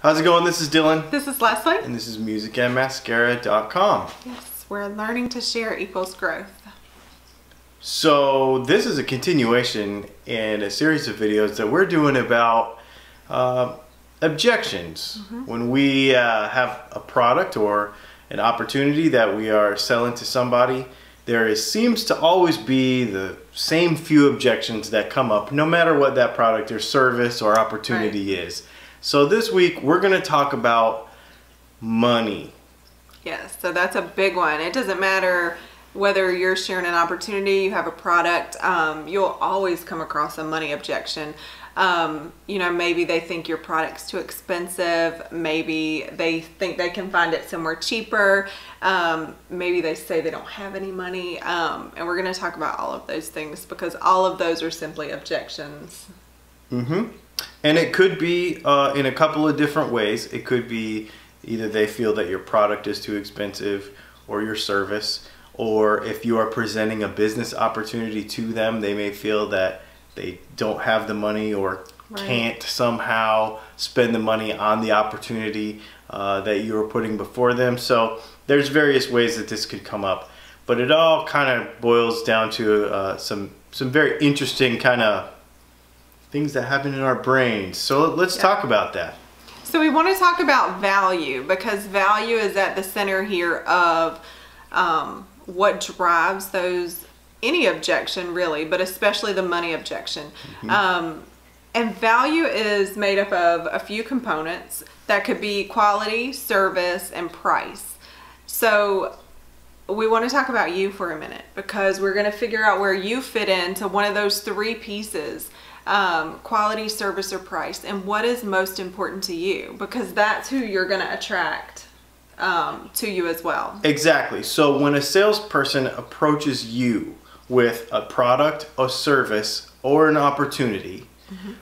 How's it going? This is Dylan. This is Leslie. And this is musicandmascara.com. Yes, we're learning to share equals growth. So this is a continuation in a series of videos that we're doing about objections. When we have a product or an opportunity that we are selling to somebody, seems to always be the same few objections that come up no matter what that product or service or opportunity is. So this week we're going to talk about money. Yes, so that's a big one. It doesn't matter whether you're sharing an opportunity, you have a product, you'll always come across a money objection. You know, maybe they think your product's too expensive. Maybe they think they can find it somewhere cheaper. Maybe they say they don't have any money. And we're going to talk about all of those things because all of those are simply objections. And it could be in a couple of different ways. It could be either they feel that your product is too expensive or your service, or if you are presenting a business opportunity to them, they may feel that they don't have the money or can't somehow spend the money on the opportunity that you are putting before them. So there's various ways that this could come up, but it all kind of boils down to some very interesting kind of things that happen in our brains. So let's talk about that. So we want to talk about value because value is at the center here of what drives any objection really, but especially the money objection. And value is made up of a few components that could be quality, service, and price. So we want to talk about you for a minute because we're going to figure out where you fit into one of those three pieces. Quality, service, or price, and what is most important to you, because that's who you're going to attract to you as well. Exactly. So when a salesperson approaches you with a product, a service, or an opportunity,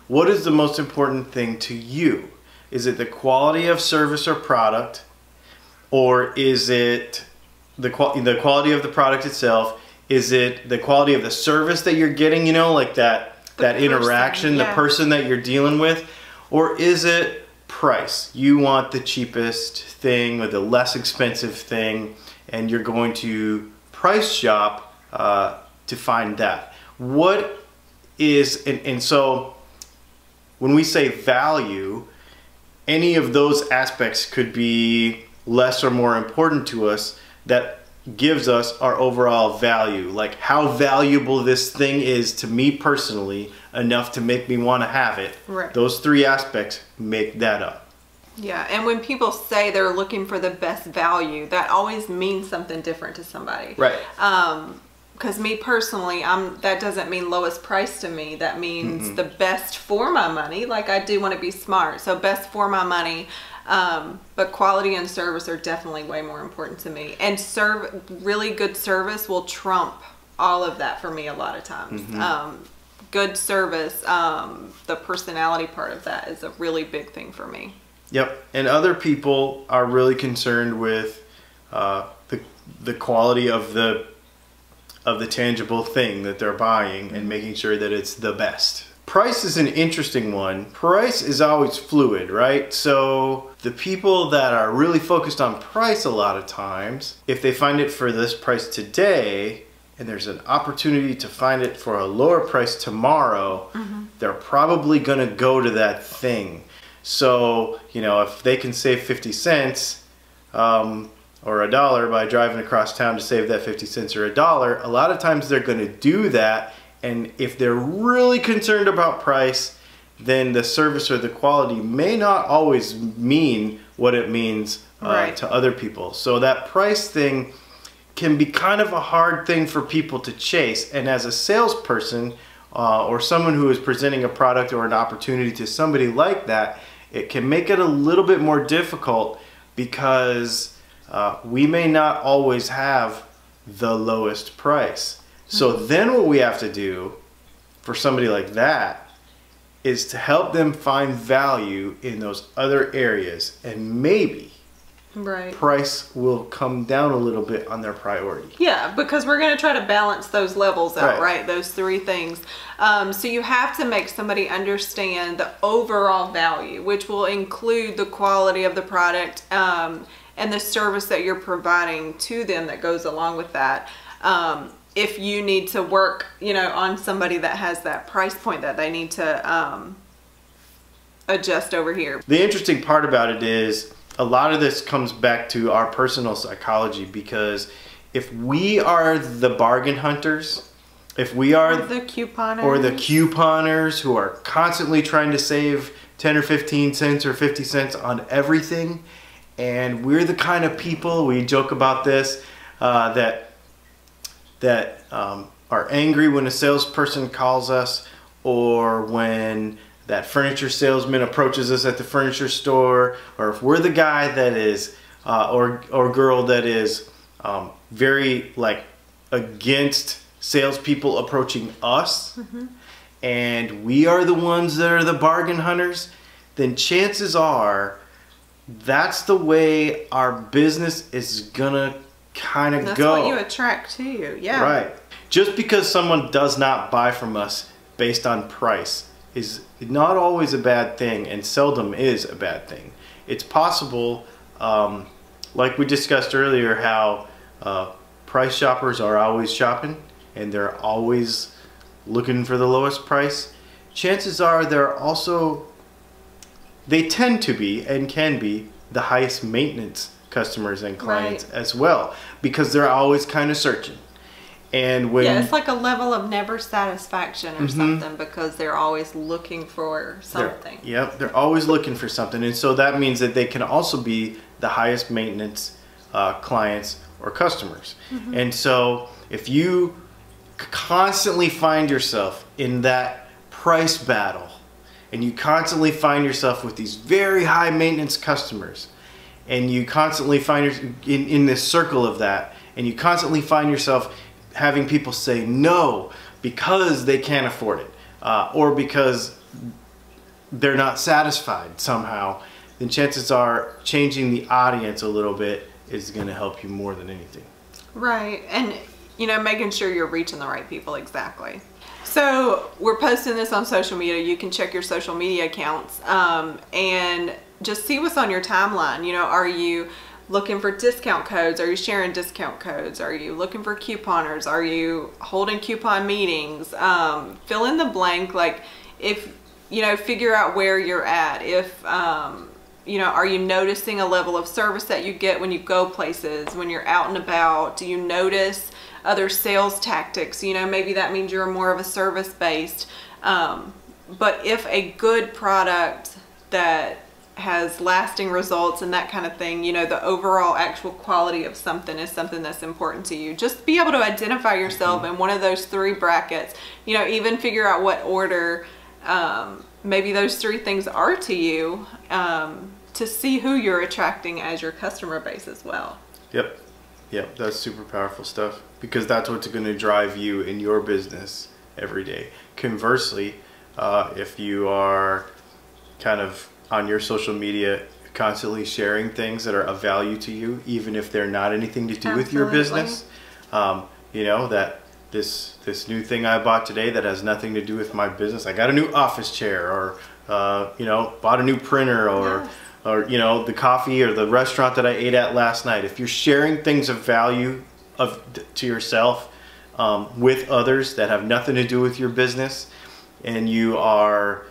what is the most important thing to you? Is it the quality of service or product, or is it the quality of the product itself? Is it the quality of the service that you're getting, you know, like that interaction, the person that you're dealing with? Or is it price? You want the cheapest thing or the less expensive thing, and you're going to price shop to find that. What is, and so when we say value, any of those aspects could be less or more important to us that gives us our overall value, like how valuable this thing is to me personally enough to make me want to have it. Those three aspects make that up. Yeah, and when people say they're looking for the best value, that always means something different to somebody. Because me personally, that doesn't mean lowest price to me. That means the best for my money. Like, I do want to be smart, so best for my money. But quality and service are definitely way more important to me. And really good service will trump all of that for me a lot of times. Good service, the personality part of that is a really big thing for me. Yep, and other people are really concerned with the quality of the tangible thing that they're buying and making sure that it's the best. Price is an interesting one. Price is always fluid, right? So the people that are really focused on price a lot of times, if they find it for this price today and there's an opportunity to find it for a lower price tomorrow, they're probably gonna go to that thing. So, you know, if they can save 50 cents or $1 by driving across town to save that 50 cents or $1, a lot of times they're gonna do that. And if they're really concerned about price, then the service or the quality may not always mean what it means to other people. So that price thing can be kind of a hard thing for people to chase. And as a salesperson or someone who is presenting a product or an opportunity to somebody like that, it can make it a little bit more difficult because we may not always have the lowest price. So then what we have to do for somebody like that is to help them find value in those other areas. And maybe Right. price will come down a little bit on their priority. Yeah, because we're going to try to balance those levels out, Right. right? Those three things. So you have to make somebody understand the overall value, which will include the quality of the product and the service that you're providing to them that goes along with that. If you need to work, on somebody that has that price point that they need to adjust over here. The interesting part about it is a lot of this comes back to our personal psychology, because if we are the bargain hunters, if we are the couponers, or the couponers who are constantly trying to save 10 or 15 cents or 50 cents on everything, and we're the kind of people, we joke about this, that are angry when a salesperson calls us, or when that furniture salesman approaches us at the furniture store, or if we're the guy that is or girl that is very against salespeople approaching us, and we are the ones that are the bargain hunters, then chances are that's the way our business is gonna kind of go. That's what you attract to you, yeah. Right. Just because someone does not buy from us based on price is not always a bad thing, and seldom is a bad thing. It's possible, like we discussed earlier, how price shoppers are always shopping and they're always looking for the lowest price. Chances are they tend to be and can be the highest maintenance customers and clients as well, because they're always kind of searching. And when it's like a level of never satisfaction or something, because they're always looking for something. They're always looking for something, and so that means that they can also be the highest maintenance clients or customers. And so if you constantly find yourself in that price battle, and you constantly find yourself with these very high maintenance customers, and you constantly find yourself in this circle of that, and you constantly find yourself having people say no because they can't afford it, or because they're not satisfied somehow, then chances are changing the audience a little bit is going to help you more than anything. Right. And making sure you're reaching the right people. Exactly. So we're posting this on social media. You can check your social media accounts and just see what's on your timeline. Are you looking for discount codes? Are you sharing discount codes? Are you looking for couponers? Are you holding coupon meetings? Fill in the blank. If figure out where you're at. If are you noticing a level of service that you get when you go places, when you're out and about? Do you notice other sales tactics? Maybe that means you're more of a service based. But if a good product that has lasting results and that kind of thing, the overall actual quality of something is something that's important to you. Just be able to identify yourself in one of those three brackets, even figure out what order maybe those three things are to you, to see who you're attracting as your customer base as well. Yep, that's super powerful stuff, because that's what's going to drive you in your business every day. Conversely, if you are kind of on your social media constantly sharing things that are of value to you, even if they're not anything to do with your business, that this new thing I bought today that has nothing to do with my business, I got a new office chair, or bought a new printer, or the coffee or the restaurant that I ate at last night. If you're sharing things of value to yourself with others that have nothing to do with your business, and you are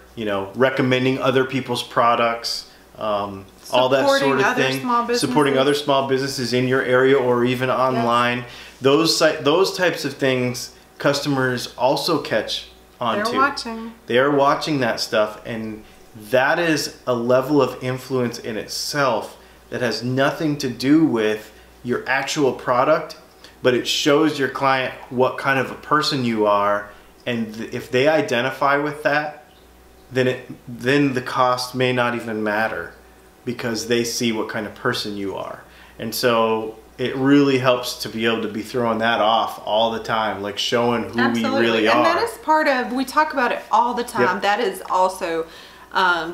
recommending other people's products, all that sort of thing, supporting other small businesses in your area or even online, those types of things customers also catch on to. They are watching that stuff, and that is a level of influence in itself that has nothing to do with your actual product, but it shows your client what kind of a person you are, and if they identify with that, then the cost may not even matter, because they see what kind of person you are. And so it really helps to be able to be throwing that off all the time, like showing who we really are. And that is part of, we talk about it all the time. That is also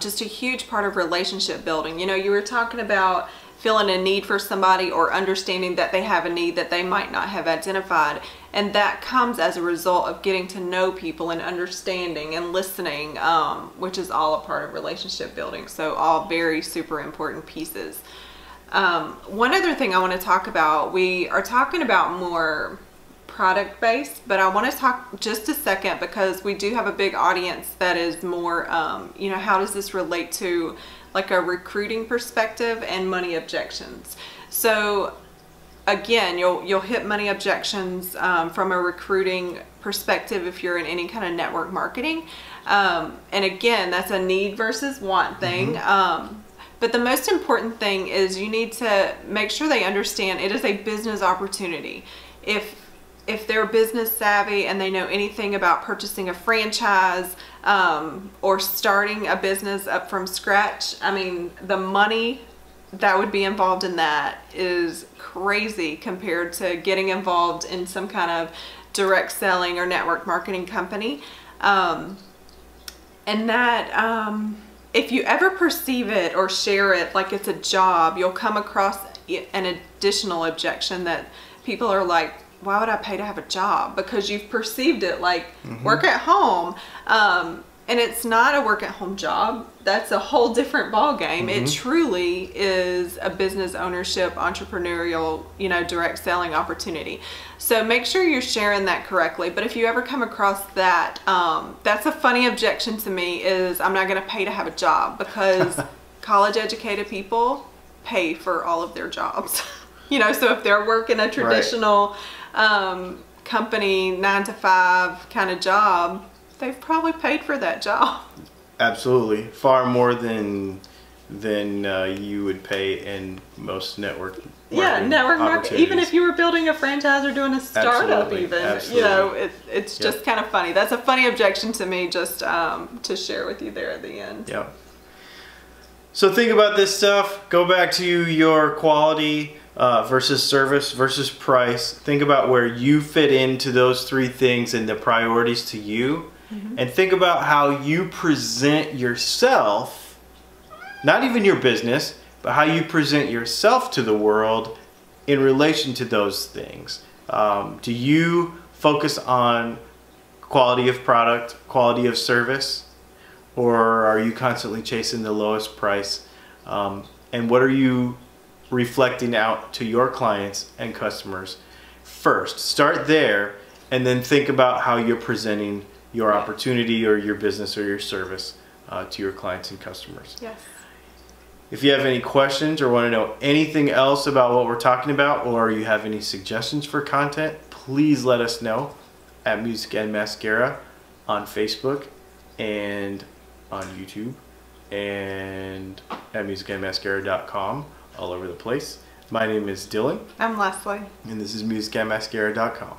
just a huge part of relationship building. You were talking about feeling a need for somebody or understanding that they have a need that they might not have identified. And that comes as a result of getting to know people and understanding and listening, which is all a part of relationship building. So all very super important pieces. One other thing I want to talk about, we are talking about more product based, but I want to talk just a second because we do have a big audience that is more, you know, how does this relate to like a recruiting perspective and money objections? So again, you'll hit money objections from a recruiting perspective if you're in any kind of network marketing. And again, that's a need versus want thing. But the most important thing is you need to make sure they understand it is a business opportunity. If they're business savvy and they know anything about purchasing a franchise or starting a business up from scratch, I mean, the money that would be involved in that is crazy compared to getting involved in some kind of direct selling or network marketing company. And that if you ever perceive it or share it like it's a job, you'll come across an additional objection that people are like, why would I pay to have a job? Because you've perceived it like work at home. And it's not a work at home job. That's a whole different ball game. It truly is a business ownership, entrepreneurial, you know, direct selling opportunity. So make sure you're sharing that correctly. But if you ever come across that, that's a funny objection to me is I'm not going to pay to have a job because college educated people pay for all of their jobs. You know, so if they're working a traditional company 9-to-5 kind of job, they've probably paid for that job. Absolutely, far more than you would pay in most network marketing. Network marketing. Even if you were building a franchise or doing a startup, you know, it's just kind of funny. That's a funny objection to me, just to share with you there at the end. Yeah. So think about this stuff. Go back to your quality versus service versus price. Think about where you fit into those three things and the priorities to you. And think about how you present yourself, not even your business, but how you present yourself to the world in relation to those things. Do you focus on quality of product, quality of service, or are you constantly chasing the lowest price? And what are you reflecting out to your clients and customers first? Start there and then think about how you're presenting your opportunity or your business or your service to your clients and customers. Yes. If you have any questions or want to know anything else about what we're talking about, or you have any suggestions for content, please let us know at Music and Mascara on Facebook and on YouTube and at musicandmascara.com, all over the place. My name is Dylan. I'm Leslie. And this is musicandmascara.com.